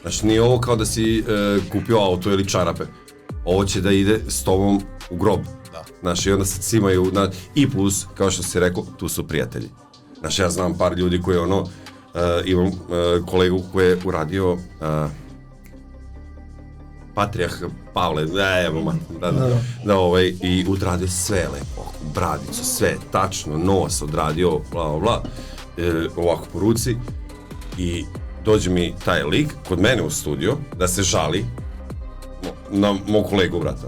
Znači nije ovo kao da si kupio auto ili čarape. Ovo će da ide s tobom u grob. Znači i onda se cimaju, i plus, kao što si rekao, tu su prijatelji. Znači ja znam par ljudi koji imam kolegu koji je uradio Patrijah Pavle, i odradio sve lepo, bradicu, sve, tačno, nos odradio, bla, bla, ovako po ruci i dođe mi taj lik kod mene u studio da se žali na mog kolegu, brata.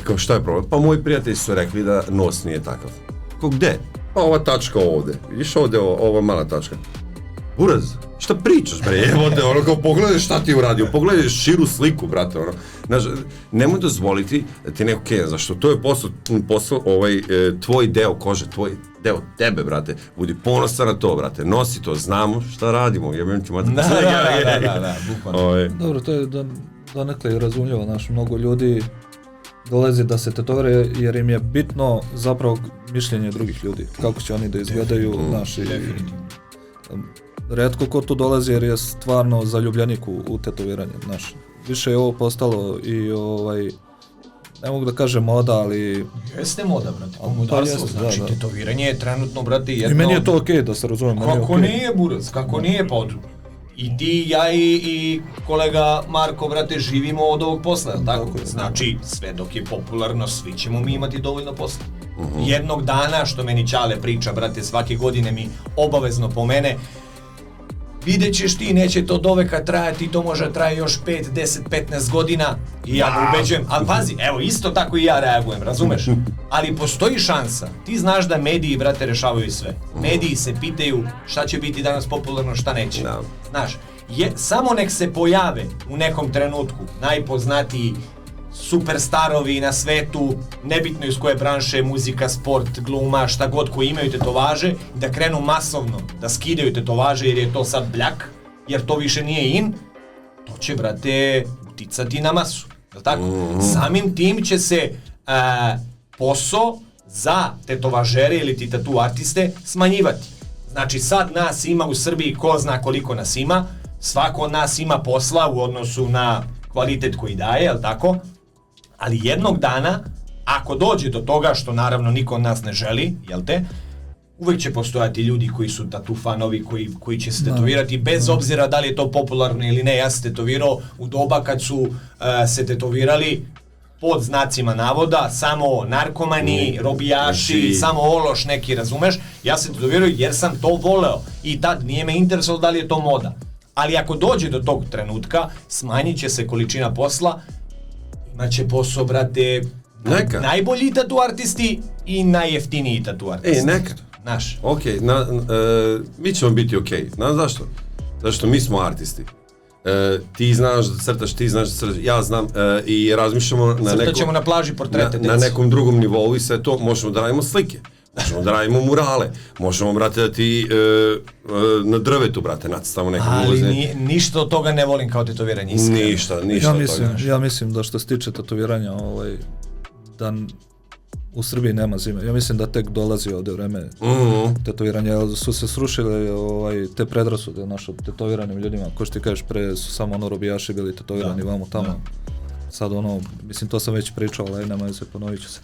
I kao, šta je problem? Pa moji prijatelji su rekli da nos nije takav. Kao, gde? Pa ova tačka ovde, vidiš ovde ova mala tačka. Buraz, šta pričaš, bre, evote, ono, kao pogledaj šta ti je uradio, pogledaj širu sliku, brate, ono. Znaš, nemoj dozvoliti da ti neko kenja, zašto to je posao tvoj deo kože, tvoj deo tebe, brate, budi ponosan na to, brate, nosi to, znamo šta radimo, jebem ti mater. Da, bukvalno. Dobro, to je donekle razumljivo, znaš, mnogo ljudi dolazi da se tetovira jer im je bitno zapravo mišljenje drugih ljudi, kako će oni da izgledaju, znaš, retko ko tu dolazi jer je stvarno zaljubljenik u tetoviranje, znaš. Više je ovo postalo i ne mogu da kažem moda, ali... Jeste moda, brate, pomodarstvo, znači tetoviranje je trenutno, brate, jedno... I meni je to okej, da se razumem. Kako nije, Buraz, kako nije, pa i ti, ja i kolega Marko, brate, živimo od ovog posla, jel tako? Znači, sve dok je popularno, svi ćemo mi imati dovoljno posla. Jednog dana, što meni Ćale priča, brate, svake godine mi obavezno pomene, vidjet ćeš ti, neće to doveka trajati, to može traje još 5, 10, 15 godina i ja ga ubeđujem, ali pazi, evo isto tako i ja reagujem, razumeš? Ali postoji šansa, ti znaš da mediji, brate, rešavaju sve. Mediji se pitaju šta će biti danas popularno, šta neće. Znaš, samo nek se pojave u nekom trenutku najpoznatiji superstarovi na svetu, nebitno iz koje branše, muzika, sport, gluma, šta god, koji imaju tetovaže, da krenu masovno da skidaju tetovaže jer je to sad bljak, jer to više nije in, to će, brate, uticati na masu, je li tako? Samim tim će se posao za tetovažere ili ti tatu artiste smanjivati. Znači sad nas ima u Srbiji, ko zna koliko nas ima, svako od nas ima posla u odnosu na kvalitet koji daje, je li tako? Ali jednog dana, ako dođe do toga, što naravno niko od nas ne želi, jel te, uvek će postojati ljudi koji su tatu fanovi, koji će se tetovirati, bez obzira da li je to popularno ili ne. Ja se tetovirao u doba kad su se tetovirali pod znacima navoda, samo narkomani, robijaši, samo ološ neki, razumeš? Ja se tetovirao jer sam to voleo i tad nije me interesovalo da li je to moda. Ali ako dođe do tog trenutka, smanjit će se količina posla, imaće posao, brate, najbolji tatu artisti i najjeftiniji tatu artisti. Nekad. Naš. Okej, mi ćemo biti okej. Znaš zašto? Zašto mi smo artisti. Ti znaš da crtaš, ti znaš da crtaš, ja znam i razmišljamo Crtat ćemo na plaži portrete na nekom drugom nivou i sve to, možemo da radimo slike. Možemo da radimo murale, možemo, brate, da ti na drvetu, brate, nacrtamo neke ulazne. Ali ništa od toga ne volim kao tetoviranje, iskreno. Ništa od toga. Ja mislim da što se tiče tetoviranja, da u Srbiji nema zime. Ja mislim da tek dolazi ovdje vreme tetoviranja, jer su se srušile te predrasude naše tetoviranim ljudima. Ko što ti kažeš, pre su samo robijaši bili tetovirani vamo tamo. Sad mislim, to sam već pričao, ali nema se, ponovit ću se.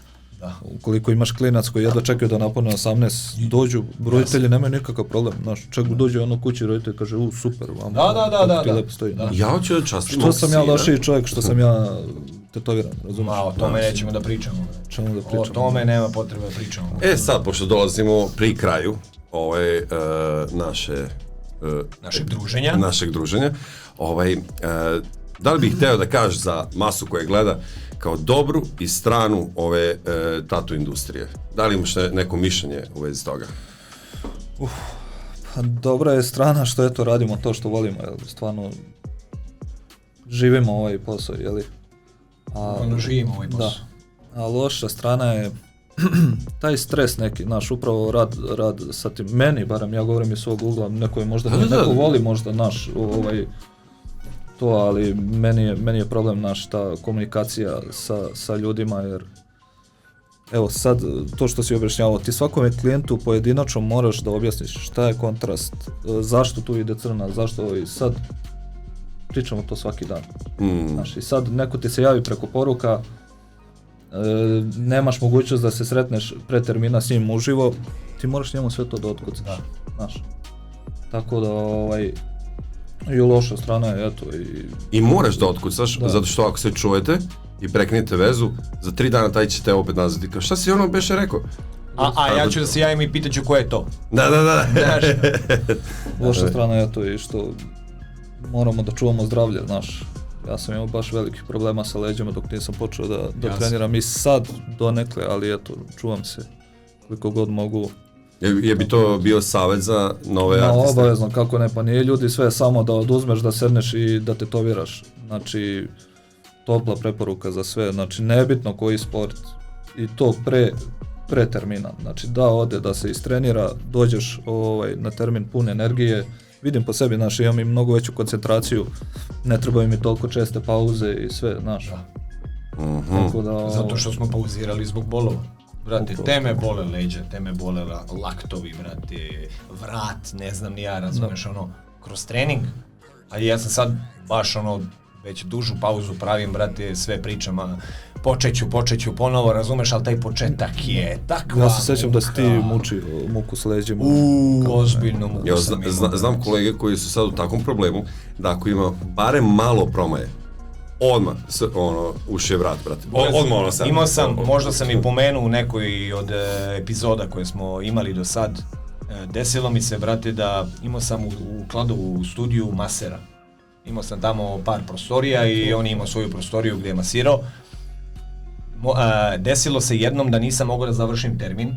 Ukoliko imaš klinac koji jedva čekaju da napune 18, dođu, roditelji nemaju nikakav problem, znaš, čak dođe kući, roditelj kaže, super, vam, da. ti lepo stoji. Ja hoću da častim što sam ja lošiji čovjek, što sam ja tetoviran, razumiješ? O tome nećemo da pričamo. O tome nema potrebe da pričamo. Sad, pošto dolazimo pri kraju našeg druženja, da li bih hteo da kažeš za masu koja gleda kao dobru i stranu ove tatu industrije? Da li imaš neko mišljenje u vezi toga? Dobra je strana što eto radimo to što volimo, jel, stvarno živimo ovaj posao, jeli? Živimo ovaj posao. Da. A loša strana je taj stres neki, naš upravo rad sa tim, meni barem, ja govorim iz svog ugla, neko je možda, neko voli možda naš to, ali meni je problem naš ta komunikacija sa ljudima, jer evo sad to što si objašnjavao, ti svakome klijentu pojedinačno moraš da objasniš šta je kontrast, zašto tu ide crna, zašto i sad pričamo to svaki dan. Znaš, i sad neko ti se javi preko poruka, nemaš mogućnost da se sretneš pre termina s njim uživo, ti moraš njemu sve to da otkucaš, znaš. Tako da i loša strana je eto i moraš da otkucaš, zato što ako se čujete i prekinete vezu, za 3 dana taj će te opet nazvati, kao šta si ono beše rekao? Ja ću da se javim i pitaću ko je to. Da. Loša strana je to i što moramo da čuvamo zdravlje, znaš. Ja sam imao baš velikih problema sa leđima dok nisam počeo da treniram i sad donekle, ali eto, čuvam se koliko god mogu. Je bi to bio savjet za nove artiste? Obavezno, kako ne, pa nije ljudi sve samo da oduzmeš, da sedneš i da tetoviraš. Znači, topla preporuka za sve, znači nebitno koji sport i to pre termina, znači da ode, da se istrenira, dođeš na termin pun energije, vidim po sebi, znaš, imam i mnogo veću koncentraciju, ne trebaju mi toliko česte pauze i sve, znaš. Tako da, zato što smo pauzirali zbog bolova. Brate, teme bole leđa, teme bole laktovi, brate, vrat, ne znam ni ja, razumeš, kroz trening. A ja sam sad baš već dužu pauzu pravim, brate, sve pričama, počeću ponovo, razumeš, ali taj početak je takva. Ja se sjećam da si ti mučio muku s leđima. Ozbiljno muku sam imao. Znam kolege koji su sad u takvom problemu, da ako ima barem malo promaje, odmah uši je vrat, brate. Odmah sad. Imao sam, možda sam i pomenuo u nekoj od epizoda koje smo imali do sad, desilo mi se, brate, da imao sam u Kladovu u studiju masera. Imao sam tamo par prostorija i on je imao svoju prostoriju gdje je masirao. Desilo se jednom da nisam mogao da završim termin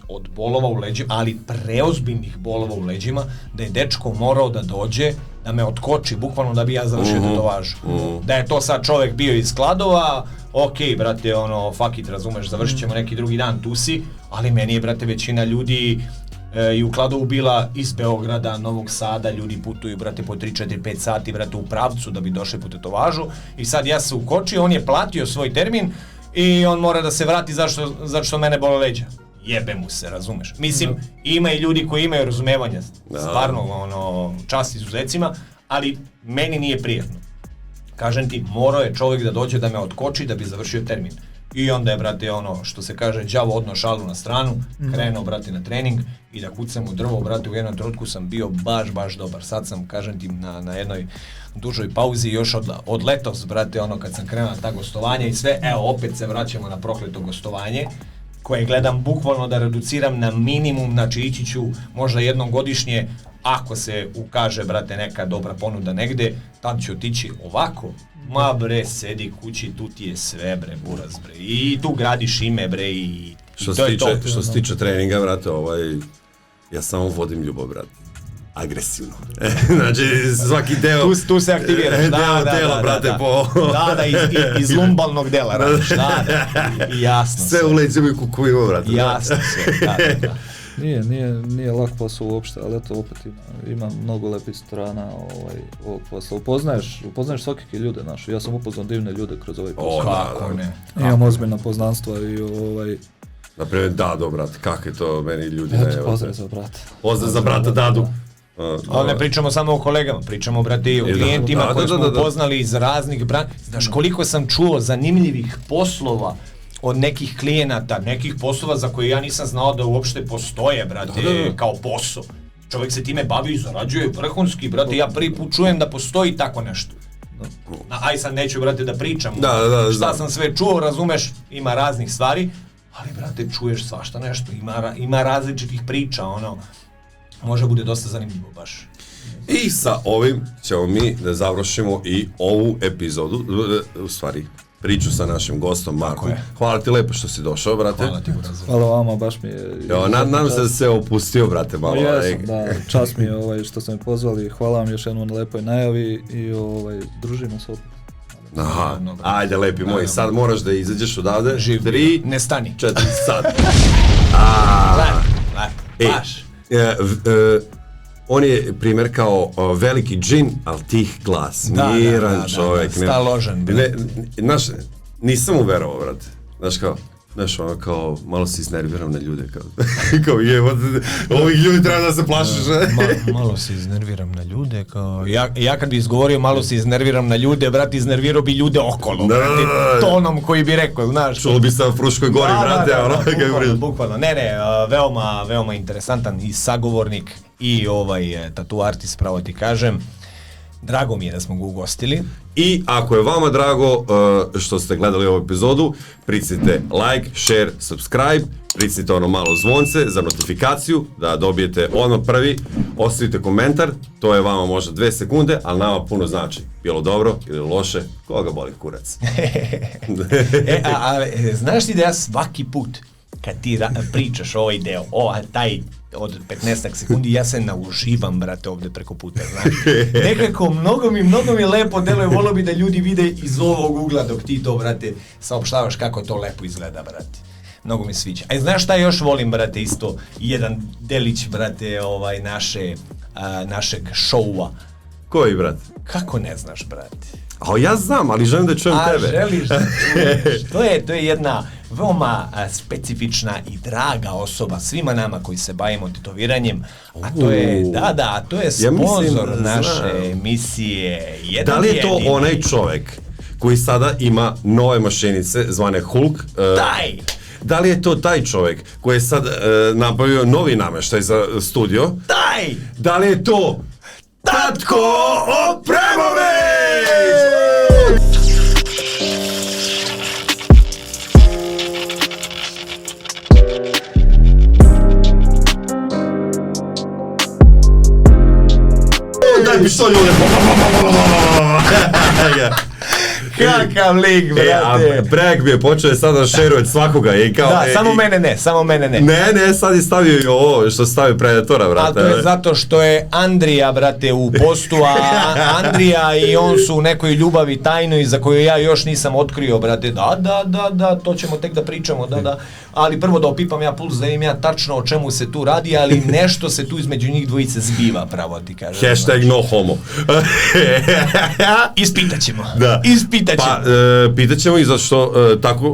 od bolova u leđima, ali preozbiljnih bolova u leđima, da je dečko morao da dođe, da me otkoči, bukvalno da bi ja završio tetovažu. Da je to sad čovjek bio iz Kladova, ok, brate, fuck it, razumeš, završit ćemo neki drugi dan, tu si, ali meni je, brate, većina ljudi i u Kladovu bila iz Beograda, Novog Sada, ljudi putuju, brate, po 3, 4, 5 sati, brate, u pravcu da bi došli po tetovažu i sad ja se ukočio, on je platio svoj termin i on mora da se vrati zašto mene bole leđa. Jebe mu se, razumeš. Mislim, ima i ljudi koji imaju razumevanja, stvarno, čast izuzecima, ali meni nije prijatno. Kažem ti, morao je čovjek da dođe da me otkoči da bi završio termin. I onda je, brate, što se kaže, đavo odno šalu na stranu, krenuo, brate, na trening i da kucam u drvo, brate, u jednom trenutku sam bio baš dobar. Sad sam, kažem ti, na jednoj dužoj pauzi još od letos, brate, kad sam krenuo na ta gostovanja i sve, evo, opet se vraćamo na prokleto gostovanje, koje gledam bukvalno da reduciram na minimum, znači ići ću možda jednom godišnje, ako se ukaže, brate, neka dobra ponuda negde, tad ću otići ovako. Ma bre, sedi kući, tu ti je sve, bre, buraz, bre, i tu gradiš ime, bre, i to je to. Što se tiče treninga, brate, ja samo vodim ljubav, brate. Agresivno. Znači, svaki deo... Tu se aktiviraš, brate, iz lumbalnog dela radiš, jasno sve. Sve u leđima i kukovima, brate. Jasno sve, da. Nije lak posao uopšte, ali eto, opet ima mnogo lepih strana ovog posla. Upoznaješ svakake ljude, ja sam upoznao divne ljude kroz ovaj posao. Kako ne. Imam ozbiljna poznanstva i Naprimjer, Dado, brate, kako je to meni ljudi... Eto, pozdrav za brata. Pozdrav za brata Dadu. Ali ne pričamo samo o kolegama, pričamo, brate, i o klijentima koje smo upoznali iz raznih Znaš, koliko sam čuo zanimljivih poslova od nekih klijenata, nekih poslova za koje ja nisam znao da uopšte postoje, brate, kao posao. Čovjek se time bavi i zarađuje vrhunski, brate, ja prvi put čujem da postoji tako nešto. Aj sad neću, brate, da pričam šta sam sve čuo, razumeš, ima raznih stvari, ali, brate, čuješ svašta nešto, ima različitih priča, može bude dosta zanimljivo baš. I sa ovim ćemo mi da završimo i ovu epizodu, u stvari, priču sa našim gostom Markom. Hvala ti lepo što si došao, brate. Hvala ti, Burazir. Hvala vama, baš mi je... Jo, nadam se da se opustio, brate, malo. Jesam, da, čast mi je što ste me pozvali, hvala vam još jednom na lepoj najavi i družimo se opet. Aha, ajde lepi moj, sad moraš da izađeš odavde. Živ, 3, ne stani. 4, sad. Lepo, baš. On je primjer kao veliki džin, ali tih glas. Miran čovjek. Staložen. Znaš, nisam mu verovao, brate. Znaš kao, ono kao, malo se iznerviram na ljude, kao ovih ljudi treba da se plašiš. Malo se iznerviram na ljude, kao, ja kad bi izgovorio malo se iznerviram na ljude, brate, iznervirao bi ljude okolo, brate, tonom koji bi rekao, znaš. Čulo bi se na Fruškoj gori, brate, bukvalno, veoma interesantan i sagovornik i tattoo artist, pravo ti kažem. Drago mi je da smo ga ugostili. I ako je vama drago što ste gledali ovu epizodu, pritisnite like, share, subscribe, pritisnite ono malo zvonce za notifikaciju da dobijete ono prvi, ostavite komentar, to je vama možda 2 sekunde, ali nama puno znači. Bilo dobro ili loše, koga boli kurac. Znaš ti da ja svaki put kad ti pričaš ovaj deo, taj od 15 sekundi, ja se nauživam, brate, ovde preko puta, znaš. Nekako, mnogo mi lepo deluje, volio bi da ljudi vide iz ovog ugla dok ti to, brate, saopštavaš kako to lepo izgleda, brate. Mnogo mi sviđa. A znaš šta još volim, brate, isto, jedan delić, brate, našeg šoua. Koji, brate? Kako ne znaš, brate? A ja znam, ali želim da čujem tebe. A želiš da čuješ. To je jedna veoma specifična i draga osoba svima nama koji se bavimo tetoviranjem, a to je, to je sponzor naše emisije. Da li je to onaj čovek koji sada ima nove mašinice zvane Hulk? Da li je to taj čovek koji je sad nabavio novi nameštaj za studio? Da li je to Tatko Opremović? Daj pištolj ovdje. Kakav lik, brate. Prek bi je počeo sada da šeruje svakoga i kao... Da, samo mene ne. Ne, sad je stavio i ovo što stavi Predatora, brate. A to je zato što je Andrija, brate, u postu, a Andrija i on su u nekoj ljubavi tajnoj za koju ja još nisam otkrio, brate. Da, to ćemo tek da pričamo, da. Ali prvo da opipam ja puls, da im ja tačno o čemu se tu radi, ali nešto se tu između njih dvojice zbiva, pravo ti kažem. Hashtag no homo. Ispitaćemo. Da. Pa, pitaćemo i zato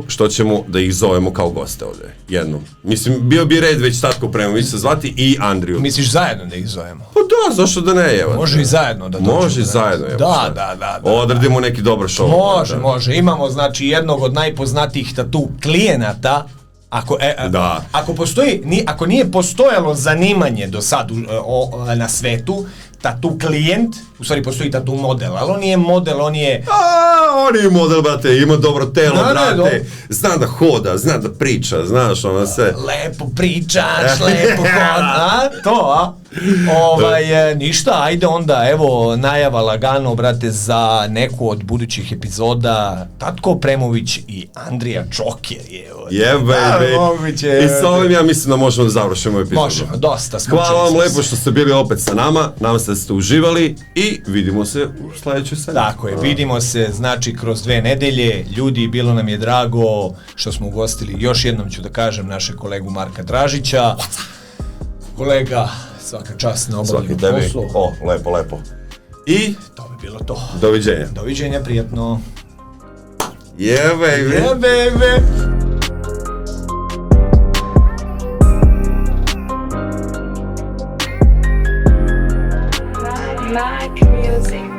što ćemo da ih zovemo kao goste ovdje. Jednu. Mislim, bio bi red već Tatko Opremović se zvati i Andriju. Misliš zajedno da ih zovemo? Pa da, zašto da ne, evo. Može i zajedno da dođemo. Može i zajedno, evo. Da. Odradimo neki dobar show. Može. Imamo, znači, jednog od najpoznatijih tattoo klijenata. Ako nije postojalo zanimanje do sad na svetu, tattoo klijent, u stvari postoji tattoo model, ali on nije model, on je... On je model, brate, ima dobro telo, brate, zna da hoda, zna da priča, znaš, ono sve. Lepo pričaš, lepo hoda, ništa, ajde onda, evo, najava lagano, brate, za neku od budućih epizoda, Tatko Opremović i Andrija Čoker je. I sa ovim ja mislim da možemo da završimo epizodu. Možemo, dosta smo. Hvala vam lepo što ste bili opet sa nama, nadam se da ste uživali i vidimo se u sledećoj sedmici. Tako je, vidimo se, znači, kroz 2 nedelje. Ljudi, bilo nam je drago što smo ugostili, još jednom ću da kažem, našeg kolegu Marka Dražića. Kolega, svaka čast na obavljanju poslu. Lepo. I to bi bilo to. Doviđenja. Doviđenja, prijatno. Yeah, baby. Yeah, baby. Like music.